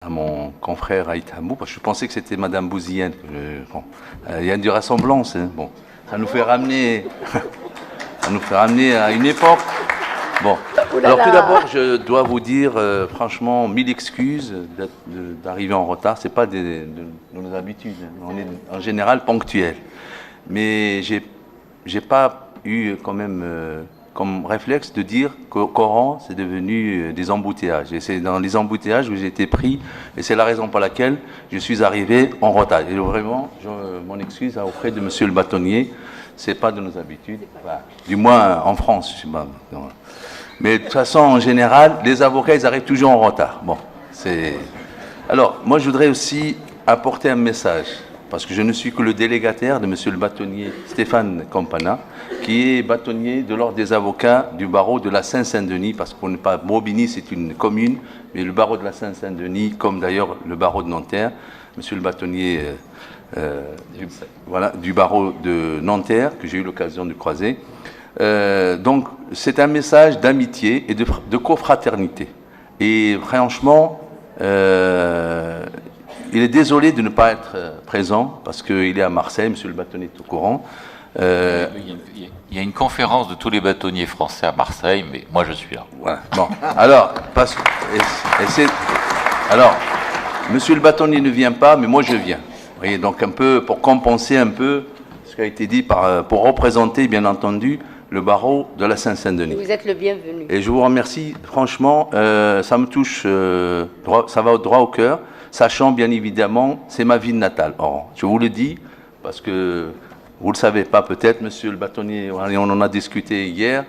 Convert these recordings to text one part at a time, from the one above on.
à mon confrère Aït Hamou, parce que je pensais que c'était Madame Bouzienne. Bon, il y a une ressemblance. Hein. Bon, ça nous fait ramener, ça nous fait ramener à une époque. Bon, alors tout d'abord, je dois vous dire franchement 1000 excuses d'arriver en retard. C'est pas de nos habitudes. On est en général ponctuel, mais j'ai pas eu quand même comme réflexe de dire qu'au Coran, c'est devenu des embouteillages. Et c'est dans les embouteillages où j'ai été pris, et c'est la raison pour laquelle je suis arrivé en retard. Et vraiment, mon excuse auprès de monsieur le bâtonnier, c'est pas de nos habitudes, enfin, du moins en France. Je sais pas, non. Mais de toute façon, en général, les avocats, ils arrivent toujours en retard. Bon, c'est... Alors, moi, je voudrais aussi apporter un message, parce que je ne suis que le délégataire de monsieur le bâtonnier Stéphane Campana, qui est bâtonnier de l'ordre des avocats du barreau de la Seine-Saint-Denis, parce qu'on n'est pas... Bobigny, c'est une commune, mais le barreau de la Seine-Saint-Denis, comme d'ailleurs le barreau de Nanterre, monsieur le bâtonnier du barreau de Nanterre, que j'ai eu l'occasion de croiser. Donc, c'est un message d'amitié et de cofraternité. Et franchement, il est désolé de ne pas être présent, parce qu'il est à Marseille, monsieur le bâtonnier est au courant. Il y a une conférence de tous les bâtonniers français à Marseille, mais moi je suis là. Voilà. Bon, alors, alors, monsieur le bâtonnier ne vient pas, mais moi je viens. Vous voyez, donc un peu pour compenser un peu ce qui a été dit pour représenter, bien entendu, le barreau de la Seine-Saint-Denis. Vous êtes le bienvenu. Et je vous remercie, franchement, ça me touche, ça va droit au cœur, sachant bien évidemment, c'est ma ville natale. Or, je vous le dis, parce que vous ne le savez pas peut-être, monsieur le bâtonnier, on en a discuté hier,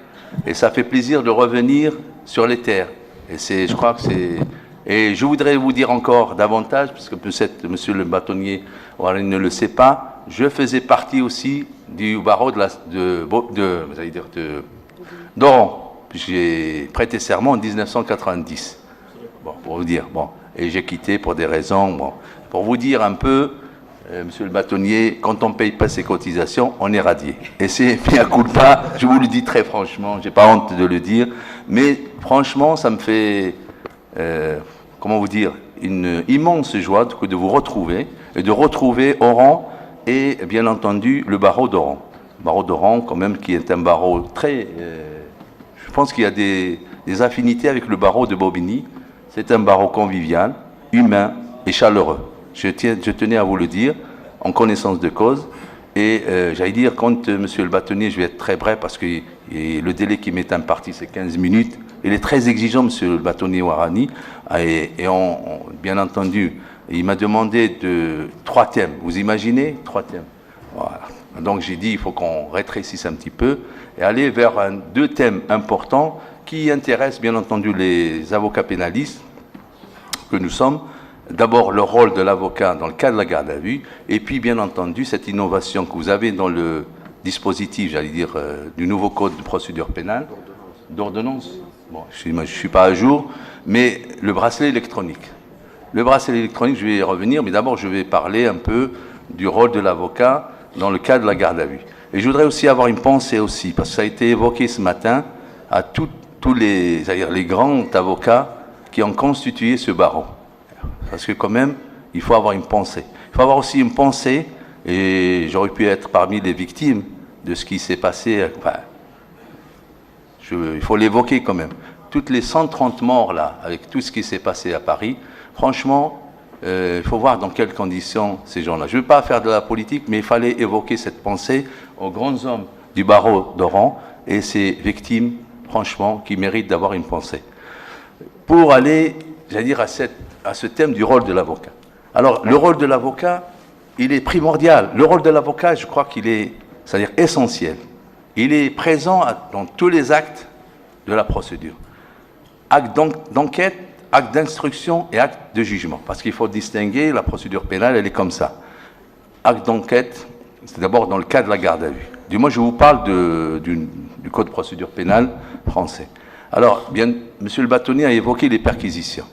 et ça fait plaisir de revenir sur les terres. Et je crois que c'est... Et je voudrais vous dire encore davantage, parce que peut-être monsieur le bâtonnier ne le sait pas, je faisais partie aussi du barreau d'Oran. J'ai prêté serment en 1990. Bon, pour vous dire. Bon, et j'ai quitté pour des raisons. Bon, pour vous dire un peu, monsieur le bâtonnier, quand on ne paye pas ses cotisations, on est radié. Et c'est bien culpa, je vous le dis très franchement, j'ai pas honte de le dire, mais franchement, ça me fait, comment vous dire, une immense joie de vous retrouver et de retrouver Oran et bien entendu le barreau d'Oran. Le barreau d'Oran, quand même, qui est un barreau très... je pense qu'il y a des affinités avec le barreau de Bobigny. C'est un barreau convivial, humain et chaleureux. Je tenais à vous le dire, en connaissance de cause. Et j'allais dire, quand monsieur le bâtonnier, je vais être très bref parce que le délai qui m'est imparti, c'est 15 minutes. Il est très exigeant, monsieur le bâtonnier Ouarani. Et bien entendu, il m'a demandé 3 thèmes. Vous imaginez 3 thèmes. Voilà. Donc j'ai dit, il faut qu'on rétrécisse un petit peu et aller vers 2 thèmes importants qui intéressent bien entendu les avocats pénalistes que nous sommes. D'abord, le rôle de l'avocat dans le cadre de la garde à vue, et puis, bien entendu, cette innovation que vous avez dans le dispositif, j'allais dire, du nouveau code de procédure pénale, d'ordonnance. Bon, je ne suis pas à jour, mais le bracelet électronique. Le bracelet électronique, je vais y revenir, mais d'abord, je vais parler un peu du rôle de l'avocat dans le cadre de la garde à vue. Et je voudrais aussi avoir une pensée aussi, parce que ça a été évoqué ce matin à tous les grands avocats qui ont constitué ce barreau. Parce que quand même, il faut avoir une pensée. Il faut avoir aussi une pensée, et j'aurais pu être parmi les victimes de ce qui s'est passé. Enfin, il faut l'évoquer quand même. Toutes les 130 morts là, avec tout ce qui s'est passé à Paris, franchement, il faut voir dans quelles conditions ces gens-là. Je ne veux pas faire de la politique, mais il fallait évoquer cette pensée aux grands hommes du barreau d'Oran et ces victimes, franchement, qui méritent d'avoir une pensée. Pour aller, j'allais dire, à ce thème du rôle de l'avocat. Alors, le rôle de l'avocat, il est primordial. Le rôle de l'avocat, je crois qu'il est, c'est-à-dire essentiel. Il est présent dans tous les actes de la procédure. Acte d'enquête, acte d'instruction et acte de jugement. Parce qu'il faut distinguer, la procédure pénale, elle est comme ça. Acte d'enquête, c'est d'abord dans le cas de la garde à vue. Du moins, je vous parle du code de procédure pénale français. Alors, bien, monsieur le bâtonnier a évoqué les perquisitions.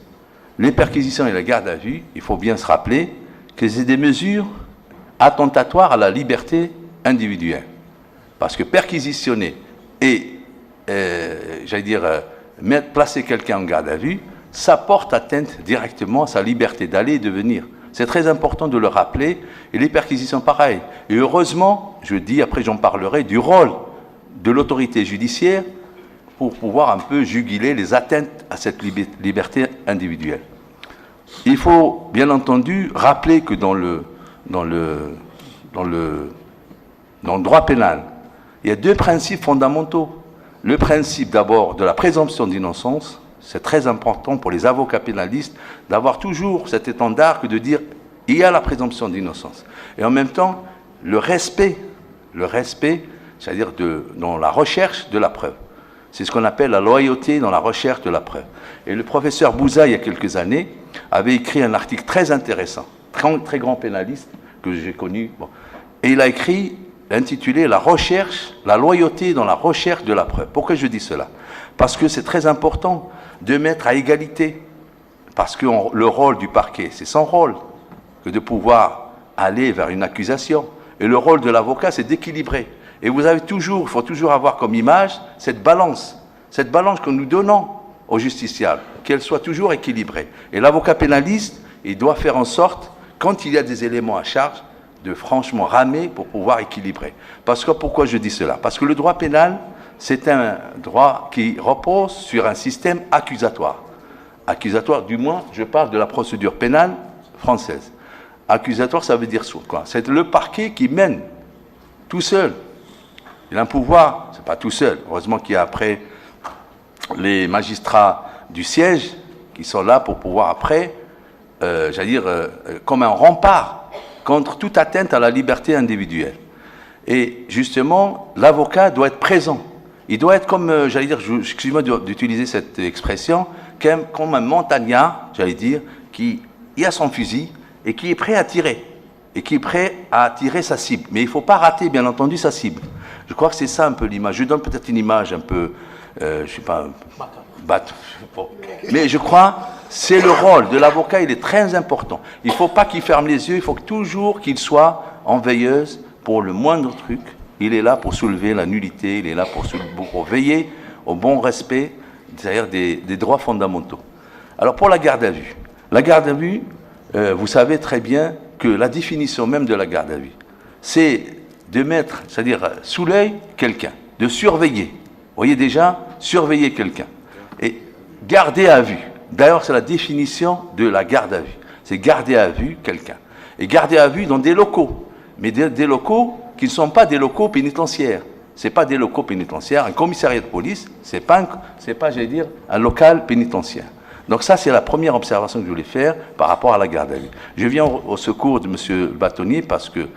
Les perquisitions et la garde à vue, il faut bien se rappeler que c'est des mesures attentatoires à la liberté individuelle. Parce que perquisitionner et, placer quelqu'un en garde à vue, ça porte atteinte directement à sa liberté d'aller et de venir. C'est très important de le rappeler, et les perquisitions pareil. Et heureusement, je dis, après j'en parlerai, du rôle de l'autorité judiciaire pour pouvoir un peu juguler les atteintes à cette liberté individuelle. Il faut bien entendu rappeler que dans le droit pénal, il y a deux principes fondamentaux. Le principe d'abord de la présomption d'innocence, c'est très important pour les avocats pénalistes d'avoir toujours cet étendard que de dire il y a la présomption d'innocence. Et en même temps, le respect, c'est-à-dire dans la recherche de la preuve. C'est ce qu'on appelle la loyauté dans la recherche de la preuve. Et le professeur Bouza, il y a quelques années, avait écrit un article très intéressant, très grand pénaliste que j'ai connu. Bon. Et il a écrit, intitulé « La loyauté dans la recherche de la preuve ». Pourquoi je dis cela? Parce que c'est très important de mettre à égalité, parce que le rôle du parquet, c'est son rôle, que de pouvoir aller vers une accusation. Et le rôle de l'avocat, c'est d'équilibrer. Et il faut toujours avoir comme image cette balance que nous donnons aux justiciables, qu'elle soit toujours équilibrée. Et l'avocat pénaliste, il doit faire en sorte, quand il y a des éléments à charge, de franchement ramer pour pouvoir équilibrer. Pourquoi je dis cela? Parce que le droit pénal, c'est un droit qui repose sur un système accusatoire. Accusatoire, du moins, je parle de la procédure pénale française. Accusatoire, ça veut dire quoi? C'est le parquet qui mène tout seul. Il a un pouvoir, c'est pas tout seul. Heureusement qu'il y a après les magistrats du siège qui sont là pour pouvoir après, comme un rempart contre toute atteinte à la liberté individuelle. Et justement, l'avocat doit être présent. Il doit être comme, excusez-moi d'utiliser cette expression, comme un montagnard, qui a son fusil et qui est prêt à tirer. Et qui est prêt à tirer sa cible. Mais il ne faut pas rater, bien entendu, sa cible. Je crois que c'est ça un peu l'image. Je donne peut-être une image un peu, mais je crois c'est le rôle de l'avocat, il est très important. Il ne faut pas qu'il ferme les yeux, il faut toujours qu'il soit en veilleuse pour le moindre truc. Il est là pour soulever la nullité, il est là pour veiller au bon respect, c'est-à-dire des droits fondamentaux. Alors pour la garde à vue, vous savez très bien que la définition même de la garde à vue, c'est de mettre, c'est-à-dire sous l'œil quelqu'un, de surveiller. Vous voyez déjà, surveiller quelqu'un. Et garder à vue. D'ailleurs, c'est la définition de la garde à vue. C'est garder à vue quelqu'un. Et garder à vue dans des locaux. Mais des locaux qui ne sont pas des locaux pénitentiaires. Ce n'est pas des locaux pénitentiaires. Un commissariat de police, ce n'est pas, un local pénitentiaire. Donc ça, c'est la première observation que je voulais faire par rapport à la garde à vue. Je viens au secours de M. Bâtonnier parce que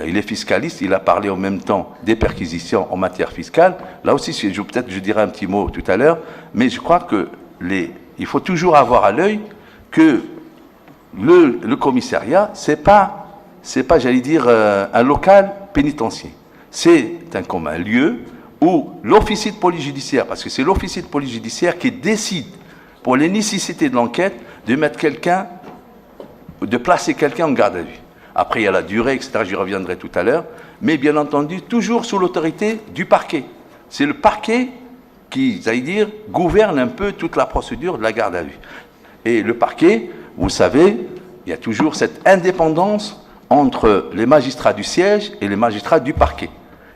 il est fiscaliste, il a parlé en même temps des perquisitions en matière fiscale. Là aussi, peut-être je dirai un petit mot tout à l'heure, mais je crois que il faut toujours avoir à l'œil que le commissariat, c'est pas un local pénitentiaire. C'est un lieu où l'officier de police judiciaire, parce que c'est l'officier de police judiciaire qui décide pour les nécessités de l'enquête, de placer quelqu'un en garde à vue. Après, il y a la durée, etc., j'y reviendrai tout à l'heure, mais bien entendu, toujours sous l'autorité du parquet. C'est le parquet qui, gouverne un peu toute la procédure de la garde à vue. Et le parquet, vous savez, il y a toujours cette indépendance entre les magistrats du siège et les magistrats du parquet.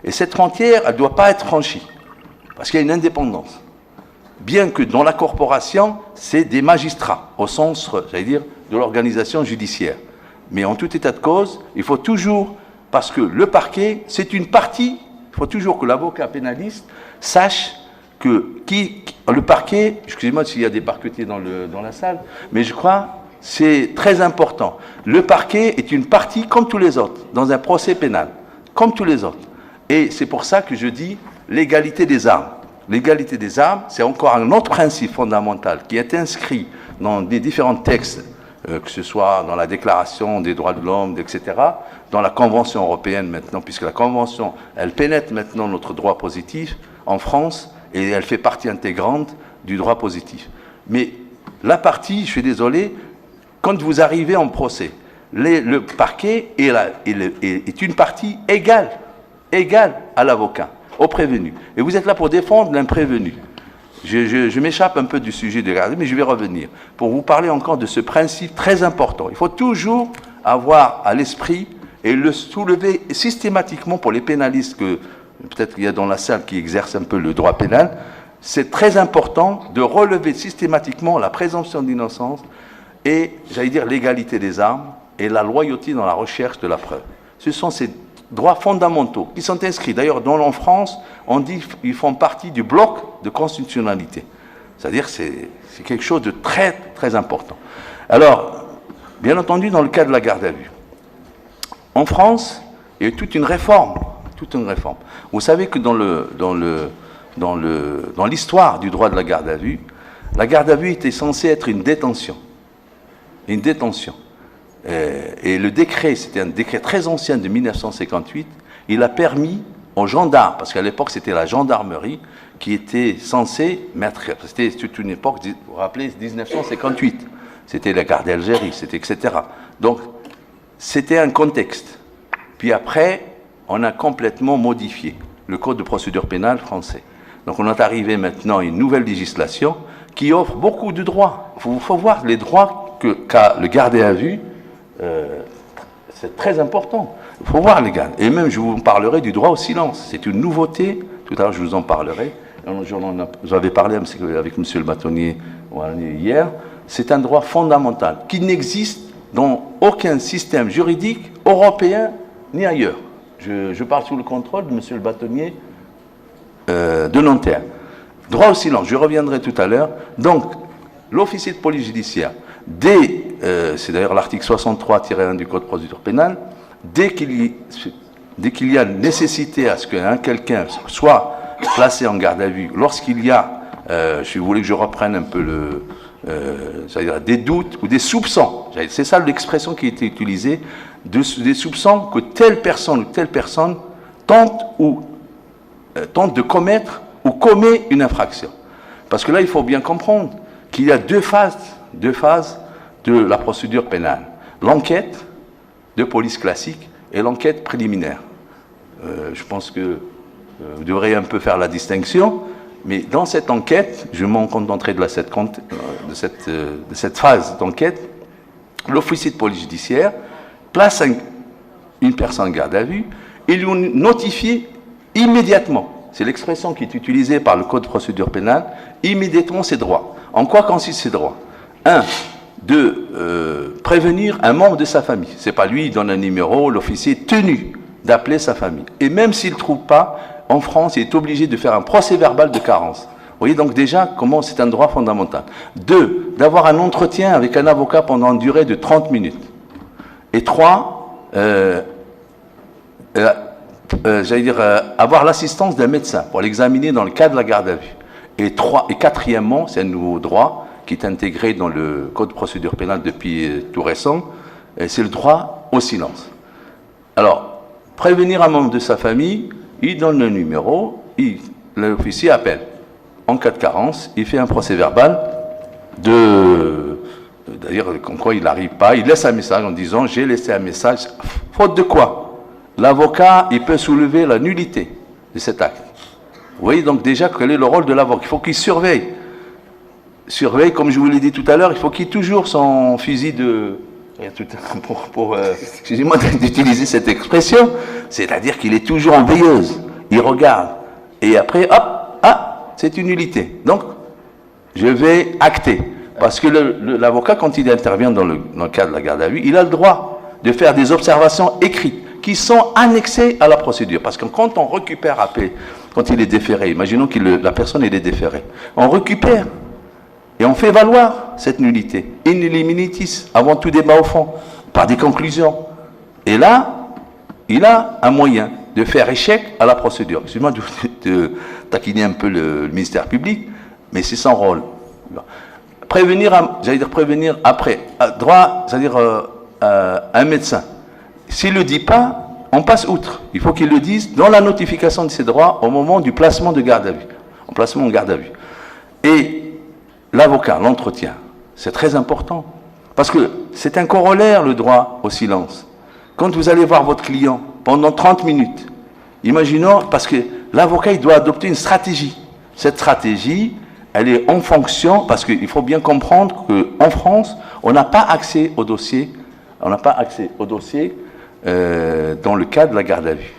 Et cette frontière, elle ne doit pas être franchie, parce qu'il y a une indépendance. Bien que dans la corporation, c'est des magistrats, au sens, de l'organisation judiciaire. Mais en tout état de cause, il faut toujours, parce que le parquet, c'est une partie, il faut toujours que l'avocat pénaliste sache que le parquet, excusez-moi s'il y a des parquetiers dans la salle, mais je crois c'est très important. Le parquet est une partie comme tous les autres, dans un procès pénal, comme tous les autres. Et c'est pour ça que je dis l'égalité des armes. L'égalité des armes, c'est encore un autre principe fondamental qui est inscrit dans des différents textes, que ce soit dans la Déclaration des droits de l'homme, etc., dans la Convention européenne maintenant, puisque la Convention, elle pénètre maintenant notre droit positif en France et elle fait partie intégrante du droit positif. Mais la partie, je suis désolé, quand vous arrivez en procès, le parquet est une partie égale à l'avocat, au prévenu. Et vous êtes là pour défendre l'imprévenu. Je m'échappe un peu du sujet de garde, mais je vais revenir pour vous parler encore de ce principe très important. Il faut toujours avoir à l'esprit et le soulever systématiquement pour les pénalistes que peut-être qu'il y a dans la salle qui exercent un peu le droit pénal. C'est très important de relever systématiquement la présomption d'innocence et, j'allais dire, l'égalité des armes et la loyauté dans la recherche de la preuve. Ce sont ces droits fondamentaux qui sont inscrits. D'ailleurs, en France, on dit qu'ils font partie du bloc de constitutionnalité. C'est-à-dire c'est quelque chose de très, très important. Alors, bien entendu, dans le cas de la garde à vue, en France, il y a eu toute une réforme. Vous savez que dans l'histoire du droit de la garde à vue était censée être une détention. Une détention. Et le décret, c'était un décret très ancien de 1958, il a permis aux gendarmes, parce qu'à l'époque c'était la gendarmerie qui était censée mettre, c'était toute une époque, vous vous rappelez, 1958, c'était la garde d'Algérie, c'était etc. Donc c'était un contexte. Puis après, on a complètement modifié le code de procédure pénale français. Donc on est arrivé maintenant à une nouvelle législation qui offre beaucoup de droits. Il faut voir les droits qu'a le gardé à vue. C'est très important. Il faut voir les gars. Et même, je vous parlerai du droit au silence. C'est une nouveauté. Tout à l'heure, je vous en parlerai. J'avais parlé avec M. le bâtonnier hier. C'est un droit fondamental qui n'existe dans aucun système juridique européen ni ailleurs. Je parle sous le contrôle de M. le bâtonnier de Nanterre. Droit au silence, je reviendrai tout à l'heure. Donc, l'officier de police judiciaire, c'est d'ailleurs l'article 63-1 du Code de procédure pénale, dès qu'il y a nécessité à ce que quelqu'un soit placé en garde à vue, lorsqu'il y a, si vous voulez que je reprenne un peu c'est-à-dire des doutes ou des soupçons, c'est ça l'expression qui a été utilisée, des soupçons que telle personne tente de commettre ou commet une infraction. Parce que là, il faut bien comprendre qu'il y a deux phases de la procédure pénale. L'enquête de police classique et l'enquête préliminaire. Je pense que vous devrez un peu faire la distinction, mais dans cette enquête, je m'en contenterai de cette phase d'enquête, l'officier de police judiciaire place une personne en garde à vue et lui notifie immédiatement, c'est l'expression qui est utilisée par le Code de procédure pénale, immédiatement ses droits. En quoi consistent ces droits? 1. De prévenir un membre de sa famille. C'est pas lui, il donne un numéro, l'officier est tenu d'appeler sa famille. Et même s'il ne trouve pas, en France, il est obligé de faire un procès verbal de carence. Vous voyez donc déjà comment c'est un droit fondamental. 2. D'avoir un entretien avec un avocat pendant une durée de 30 minutes. Et 3. Avoir l'assistance d'un médecin pour l'examiner dans le cas de la garde à vue. Et quatrièmement, c'est un nouveau droit qui est intégré dans le Code de procédure pénale depuis tout récent, c'est le droit au silence. Alors, prévenir un membre de sa famille, il donne le numéro, l'officier appelle. En cas de carence, il fait un procès verbal d'ailleurs, comme quoi il n'arrive pas, il laisse un message en disant « j'ai laissé un message ». Faute de quoi? L'avocat, il peut soulever la nullité de cet acte. Vous voyez donc déjà quel est le rôle de l'avocat. Il faut qu'il surveille, comme je vous l'ai dit tout à l'heure, il faut qu'il ait toujours son fusil de... excusez-moi d'utiliser cette expression, c'est-à-dire qu'il est toujours en veilleuse. Il regarde. Et après, hop, c'est une nullité. Donc, je vais acter. Parce que l'avocat, quand il intervient dans le cadre de la garde à vue, il a le droit de faire des observations écrites qui sont annexées à la procédure. Parce que quand on récupère après, quand il est déféré, imaginons que la personne est déférée, on récupère et on fait valoir cette nullité. In liminitis, avant tout débat au fond, par des conclusions. Et là, il a un moyen de faire échec à la procédure. Excusez-moi de taquiner un peu le ministère public, mais c'est son rôle. Prévenir après, droit, c'est-à-dire un médecin. S'il ne le dit pas, on passe outre. Il faut qu'il le dise dans la notification de ses droits au moment du placement de garde à vue. En placement en garde à vue. Et l'avocat, l'entretien, c'est très important. Parce que c'est un corollaire, le droit au silence. Quand vous allez voir votre client pendant 30 minutes, imaginons, parce que l'avocat, il doit adopter une stratégie. Cette stratégie, elle est en fonction, parce qu'il faut bien comprendre qu'en France, on n'a pas accès au dossier, dans le cadre de la garde à vue.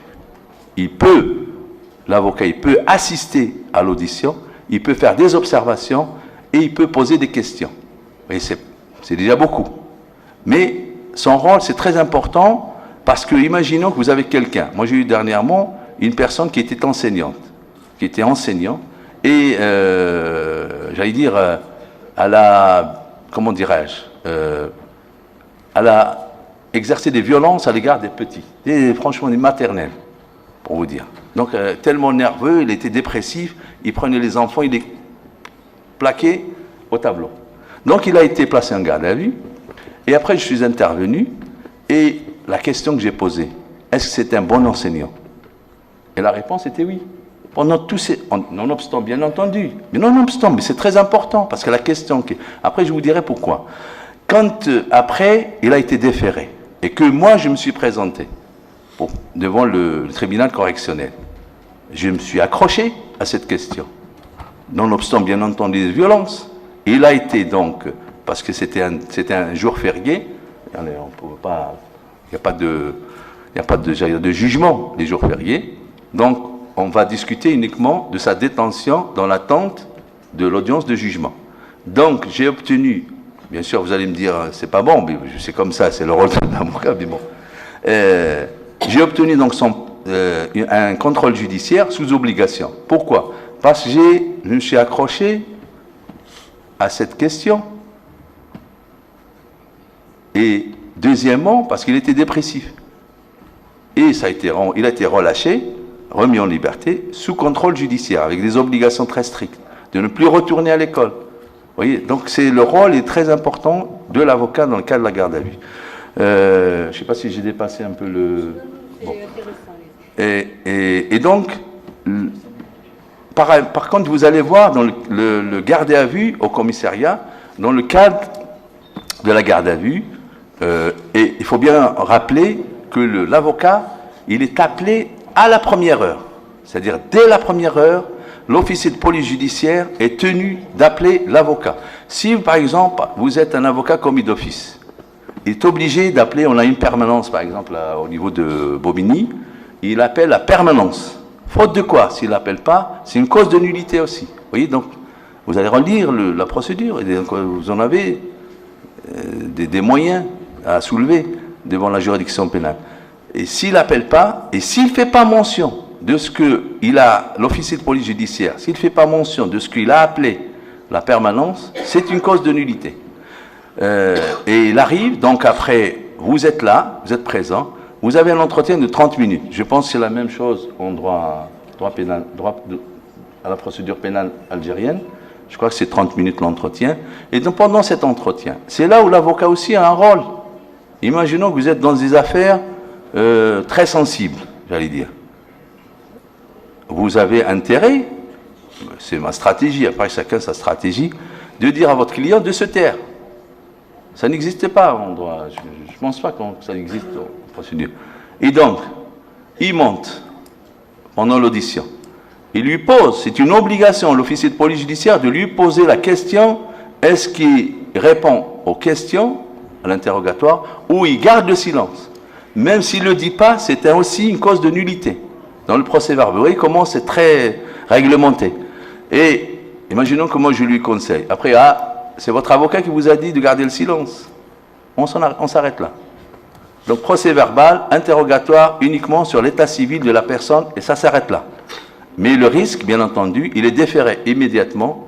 L'avocat, il peut assister à l'audition, il peut faire des observations et il peut poser des questions. Et c'est déjà beaucoup. Mais son rôle, c'est très important parce que, imaginons que vous avez quelqu'un. Moi, j'ai eu dernièrement une personne qui était enseignante, et, j'allais dire, elle a, comment dirais-je, elle a exercé des violences à l'égard des petits, et franchement des maternelles, pour vous dire. Donc, tellement nerveux, il était dépressif, il prenait les enfants, il les plaquait au tableau. Donc, il a été placé en garde à vue, et après, je suis intervenu, et la question que j'ai posée, est-ce que c'est un bon enseignant? Et la réponse était oui. Pendant tous ces... Nonobstant, bien entendu. Mais nonobstant, mais c'est très important, parce que la question... Après, je vous dirai pourquoi. Quand, après, il a été déféré, et que moi, je me suis présenté devant le tribunal correctionnel, je me suis accroché à cette question. Nonobstant, bien entendu, les violences. Il a été donc, parce que c'était un jour férié, on peut pas... Il n'y a pas de jugement les jours fériés. Donc, on va discuter uniquement de sa détention dans l'attente de l'audience de jugement. Donc, j'ai obtenu, bien sûr, vous allez me dire, c'est pas bon, mais c'est comme ça, c'est le rôle de l'avocat, mais bon. J'ai obtenu donc un contrôle judiciaire sous obligation. Pourquoi? Parce que je me suis accroché à cette question. Et deuxièmement, parce qu'il était dépressif. Et il a été relâché, remis en liberté, sous contrôle judiciaire, avec des obligations très strictes, de ne plus retourner à l'école. Vous voyez, donc le rôle est très important de l'avocat dans le cas de la garde à vue. Je ne sais pas si j'ai dépassé un peu le... Bon. Et donc, par contre, vous allez voir dans le garde à vue au commissariat, dans le cadre de la garde à vue, et il faut bien rappeler que l'avocat, il est appelé à la première heure. C'est-à-dire, dès la première heure, l'officier de police judiciaire est tenu d'appeler l'avocat. Si, par exemple, vous êtes un avocat commis d'office, il est obligé d'appeler, on a une permanence, par exemple, au niveau de Bobigny, il appelle la permanence. Faute de quoi? S'il n'appelle pas, c'est une cause de nullité aussi. Vous voyez, donc, vous allez relire la procédure, et donc, vous en avez des moyens à soulever devant la juridiction pénale. Et s'il n'appelle pas, et s'il ne fait pas mention de ce qu'il a, l'officier de police judiciaire, s'il ne fait pas mention de ce qu'il a appelé la permanence, c'est une cause de nullité. Et il arrive, donc après, vous êtes là, vous êtes présent, vous avez un entretien de 30 minutes. Je pense que c'est la même chose en droit pénal, à la procédure pénale algérienne. Je crois que c'est 30 minutes l'entretien. Et donc pendant cet entretien, c'est là où l'avocat aussi a un rôle. Imaginons que vous êtes dans des affaires très sensibles, j'allais dire. Vous avez intérêt, c'est ma stratégie, après chacun sa stratégie, de dire à votre client de se taire. Ça n'existe pas en droit. Je ne pense pas que ça existe en procédure. Et donc, il monte pendant l'audition. Il lui pose, c'est une obligation, l'officier de police judiciaire, de lui poser la question, est-ce qu'il répond aux questions, à l'interrogatoire, ou il garde le silence. Même s'il ne le dit pas, c'est aussi une cause de nullité. Dans le procès-verbal, vous voyez comment c'est très réglementé. Et imaginons que moi je lui conseille. Après, c'est votre avocat qui vous a dit de garder le silence. On s'arrête là. Donc procès-verbal, interrogatoire uniquement sur l'état civil de la personne, et ça s'arrête là. Mais le risque, bien entendu, il est déféré immédiatement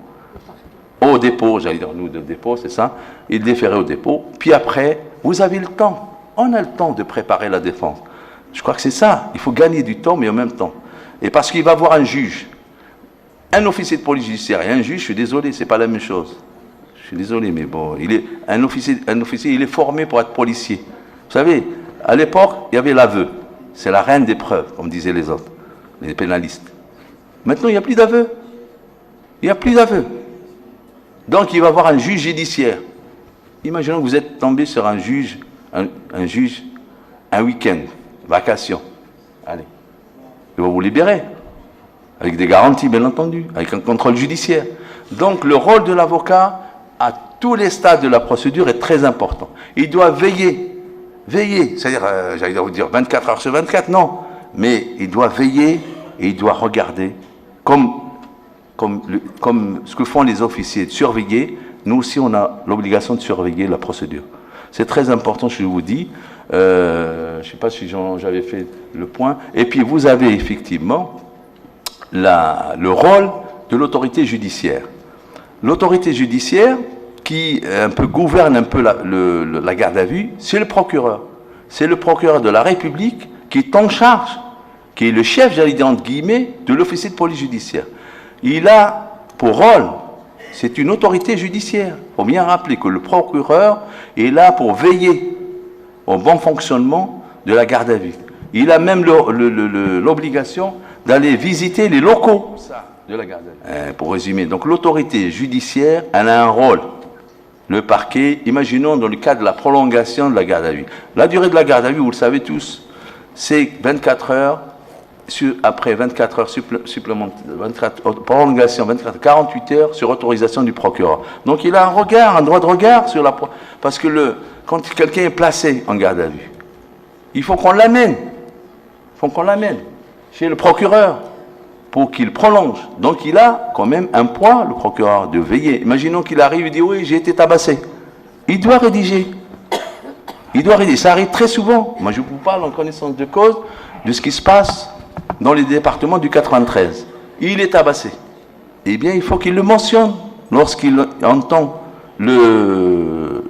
au dépôt, j'allais dire nous, de dépôt, c'est ça, il est déféré au dépôt, puis après, vous avez le temps, on a le temps de préparer la défense. Je crois que c'est ça, il faut gagner du temps, mais en même temps. Et parce qu'il va voir un juge, un officier de police judiciaire et un juge, je suis désolé, c'est pas la même chose. Je suis désolé, mais bon, un officier, il est formé pour être policier. Vous savez, à l'époque, il y avait l'aveu, c'est la reine des preuves, comme disaient les autres, les pénalistes. Maintenant, il n'y a plus d'aveu. Il n'y a plus d'aveu. Donc, il va voir un juge judiciaire. Imaginons que vous êtes tombé sur un juge, un week-end, vacation. Allez. Il va vous libérer. Avec des garanties, bien entendu. Avec un contrôle judiciaire. Donc le rôle de l'avocat à tous les stades de la procédure est très important. Il doit veiller, c'est-à-dire, j'allais vous dire 24 heures sur 24, non, mais il doit veiller et il doit regarder, comme ce que font les officiers, de surveiller. Nous aussi, on a l'obligation de surveiller la procédure. C'est très important, je vous dis. Je ne sais pas si j'avais fait le point. Et puis, vous avez effectivement le rôle de l'autorité judiciaire. L'autorité judiciaire qui gouverne un peu la garde à vue, c'est le procureur. C'est le procureur de la République qui est en charge, qui est le chef, j'allais dire entre guillemets, de l'officier de police judiciaire. Il a pour rôle, c'est une autorité judiciaire. Il faut bien rappeler que le procureur est là pour veiller au bon fonctionnement de la garde à vue. Il a même l'obligation d'aller visiter les locaux de la garde à vue. Pour résumer, donc l'autorité judiciaire, elle a un rôle. Le parquet, imaginons dans le cas de la prolongation de la garde à vue. La durée de la garde à vue, vous le savez tous, c'est 24 heures, après 24 heures supplémentaires, prolongation, 48 heures sur autorisation du procureur. Donc il a un droit de regard sur parce que quand quelqu'un est placé en garde à vue, il faut qu'on l'amène. Chez le procureur pour qu'il prolonge. Donc il a quand même un poids, le procureur, de veiller. Imaginons qu'il arrive et dit oui, j'ai été tabassé. Il doit rédiger. Ça arrive très souvent. Moi je vous parle en connaissance de cause de ce qui se passe dans les départements du 93. Il est tabassé. Eh bien, il faut qu'il le mentionne lorsqu'il entend le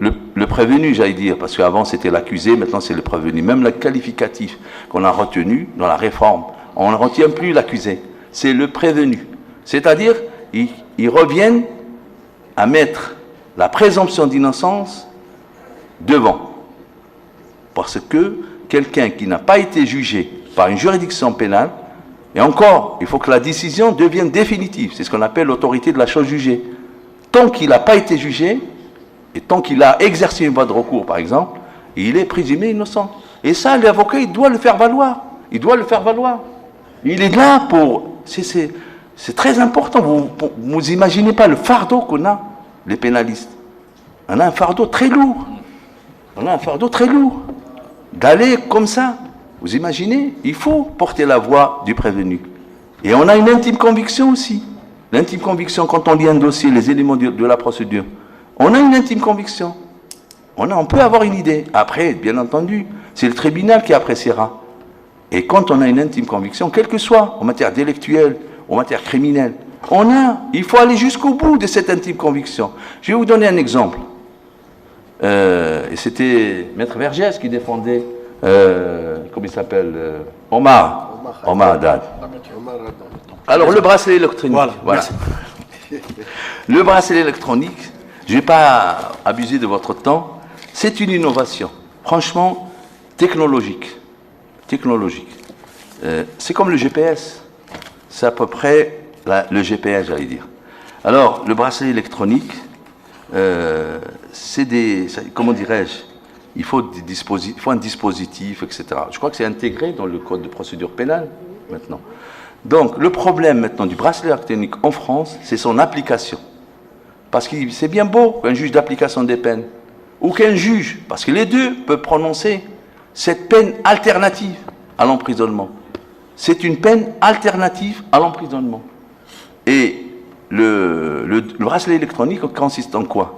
prévenu, j'allais dire, parce qu'avant c'était l'accusé, maintenant c'est le prévenu. Même le qualificatif qu'on a retenu dans la réforme, on ne retient plus l'accusé, c'est le prévenu. C'est-à-dire, ils reviennent à mettre la présomption d'innocence devant. Parce que quelqu'un qui n'a pas été jugé par une juridiction pénale, et encore, il faut que la décision devienne définitive. C'est ce qu'on appelle l'autorité de la chose jugée. Tant qu'il n'a pas été jugé, et tant qu'il a exercé une voie de recours, par exemple, il est présumé innocent. Et ça, l'avocat, il doit le faire valoir. Il est là pour... C'est très important. Vous imaginez pas le fardeau qu'on a, les pénalistes. On a un fardeau très lourd. D'aller comme ça. Vous imaginez, il faut porter la voix du prévenu. Et on a une intime conviction aussi. L'intime conviction, quand on lit un dossier, les éléments de la procédure, on a une intime conviction. On peut avoir une idée. Après, bien entendu, c'est le tribunal qui appréciera. Et quand on a une intime conviction, quelle que soit, en matière délictuelle, en matière criminelle, il faut aller jusqu'au bout de cette intime conviction. Je vais vous donner un exemple. Et c'était Maître Vergès qui défendait... comment il s'appelle Omar Haddad. Alors le bracelet électronique. Voilà. Le bracelet électronique, je ne vais pas abuser de votre temps, c'est une innovation, franchement, technologique. C'est comme le GPS. C'est à peu près le GPS, j'allais dire. Alors, le bracelet électronique, comment dirais-je, il faut un dispositif, etc. Je crois que c'est intégré dans le code de procédure pénale, maintenant. Donc, le problème, maintenant, du bracelet électronique en France, c'est son application. Parce que c'est bien beau qu'un juge d'application des peines, ou qu'un juge, parce que les deux peuvent prononcer cette peine alternative à l'emprisonnement. C'est une peine alternative à l'emprisonnement. Et le bracelet électronique consiste en quoi?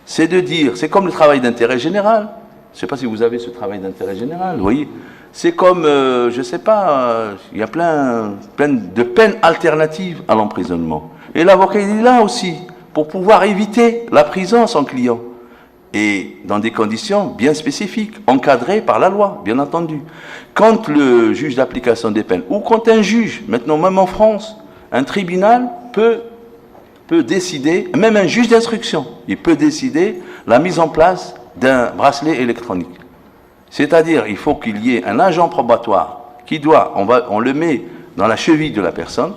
C'est de dire, c'est comme le travail d'intérêt général. Je ne sais pas si vous avez ce travail d'intérêt général, vous voyez. C'est comme, je ne sais pas, il y a plein de peines alternatives à l'emprisonnement. Et l'avocat, il est là aussi, pour pouvoir éviter la prison à son client. Et dans des conditions bien spécifiques, encadrées par la loi, bien entendu. Quand le juge d'application des peines, ou quand un juge, maintenant même en France, un tribunal peut décider, même un juge d'instruction, il peut décider la mise en place d'un bracelet électronique. C'est-à-dire, il faut qu'il y ait un agent probatoire qui on le met dans la cheville de la personne.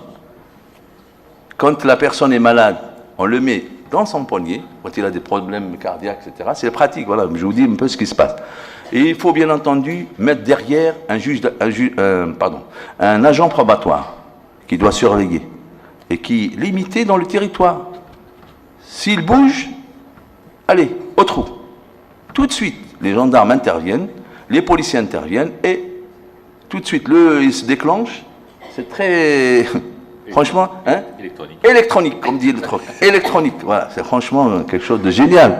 Quand la personne est malade, on le met dans son poignet, quand il a des problèmes cardiaques, etc. C'est pratique, voilà, je vous dis un peu ce qui se passe. Et il faut bien entendu mettre derrière un agent probatoire qui doit surveiller et qui est limité dans le territoire. S'il bouge, allez, au trou. Tout de suite, les gendarmes interviennent, les policiers interviennent et tout de suite, il se déclenche. C'est très... franchement, hein? Électronique, comme dit le truc. Électronique, voilà, c'est franchement quelque chose de génial.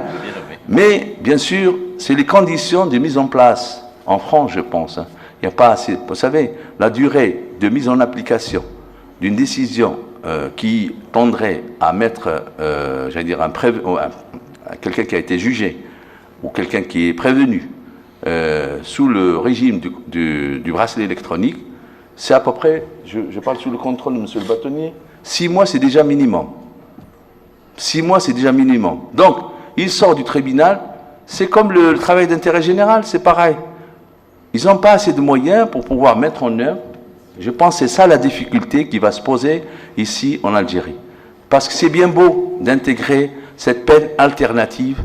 Mais, bien sûr, c'est les conditions de mise en place, en France, je pense. Hein. Il n'y a pas assez... Vous savez, la durée de mise en application d'une décision qui tendrait à mettre, j'allais dire, quelqu'un qui a été jugé ou quelqu'un qui est prévenu sous le régime du bracelet électronique, c'est à peu près, je parle sous le contrôle de M. le bâtonnier, 6 mois c'est déjà minimum. 6 mois c'est déjà minimum. Donc, il sort du tribunal, c'est comme le travail d'intérêt général, c'est pareil. Ils n'ont pas assez de moyens pour pouvoir mettre en œuvre. Je pense que c'est ça la difficulté qui va se poser ici en Algérie. Parce que c'est bien beau d'intégrer cette peine alternative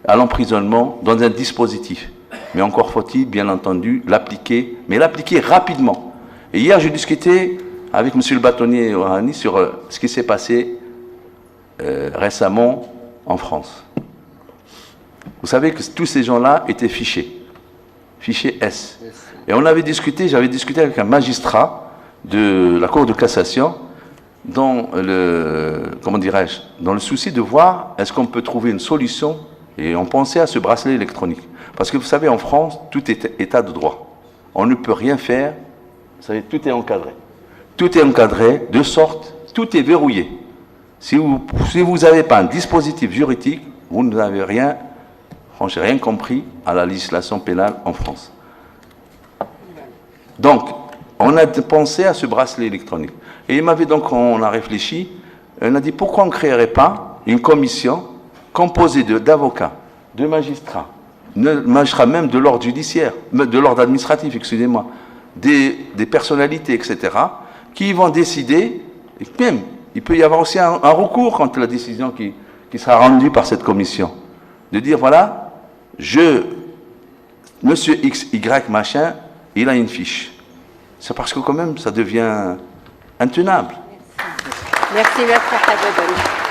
à l'emprisonnement dans un dispositif. Mais encore faut-il, bien entendu, l'appliquer, mais l'appliquer rapidement. Et hier, j'ai discuté avec M. le bâtonnier Ohani sur ce qui s'est passé récemment en France. Vous savez que tous ces gens-là étaient fichés S. Et on avait discuté, j'avais discuté avec un magistrat de la Cour de cassation dans comment dirais-je, dans le souci de voir est-ce qu'on peut trouver une solution, et on pensait à ce bracelet électronique. Parce que vous savez, en France, tout est état de droit. On ne peut rien faire, vous savez, tout est encadré. Tout est encadré de sorte, tout est verrouillé. Si vous n'avez pas un dispositif juridique, vous n'avez rien, franchement, rien compris à la législation pénale en France. Donc, on a pensé à ce bracelet électronique. Et on a réfléchi, on a dit pourquoi on ne créerait pas une commission composée d'avocats, de magistrats même de l'ordre judiciaire, de l'ordre administratif, excusez-moi, des personnalités, etc., qui vont décider, et même, il peut y avoir aussi un recours contre la décision qui sera rendue par cette commission, de dire, voilà, monsieur X, Y, machin, il a une fiche. C'est parce que quand même, ça devient intenable. Merci, Maître Hadjadani.